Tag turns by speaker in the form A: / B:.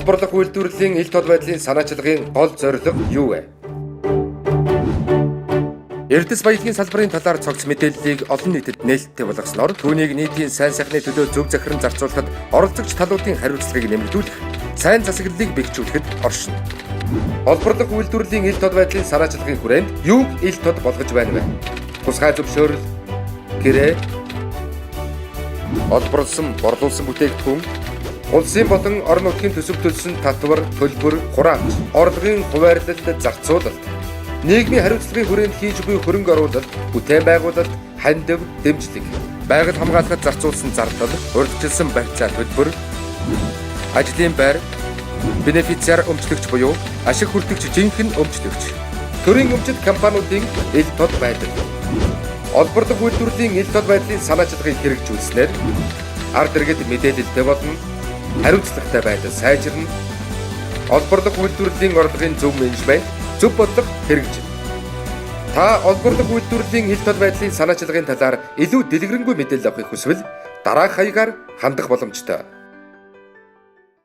A: Олборлох үйлдвэрлэлийн ил тод байдлын санаачилгын гол зорилго юу вэ? Эрдэс баялагын салбарын талаар цогц мэдээллийг олон нийтэд нээлттэй болгосноор түүнийг нийтийн сайн сайхны төлөө зөв захиран зарцуулахад оролцогч талуудын хариуцлагыг нэмэгдүүлэх, сайн засаглалыг бэхжүүлэхэд оршино. Олборлох үйлдвэрлэлийн ил тод байдлын санаачилгын хүрээнд юуг ил тод болгож байна вэ? Тусгай зөвшөөрөл, гэрээ, олборлсон, борлуулсан бүтээгдэхүүн, улсын болон орон нутгийн төсөв төлсөн татвар, төлбөр, хураамж, орлогын хуваарлалд зарцуулалт, нийгмийн хариуцлагын хүрээнд хийж буй хөрөнгө оруулалт, бүтээн байгуулалт, хандив, дэмжлэг, байгаль хамгаалахад зарцуулсан зардал, урьдчилсан барьцаа төлбөр, ажлын байр, бенефициар өмчлөгч буюу ашиг хүртэгч жинхэнэ өмчлөгч, төрийн өмчит компаниудын ил тод байдал. Олборлох үйлдвэрлэлийн ил тод байдлын санаачилгыг хэрэгжүүлснээр ард иргэд мэдээлэлтэй болно, хариуцлагатай байдал сайжирна, олборлох үйлдвэрлэлийн орлогын зөв менежмент, зөв бодлого хэрэгжинэ. Та олборлох үйлдвэрлэлийн ил тод байдлын санаачилгын талаар илүү дэлгэрэнгүй мэдээлэл авахыг хүсвэл дараах хаягаар хандах боломжтой.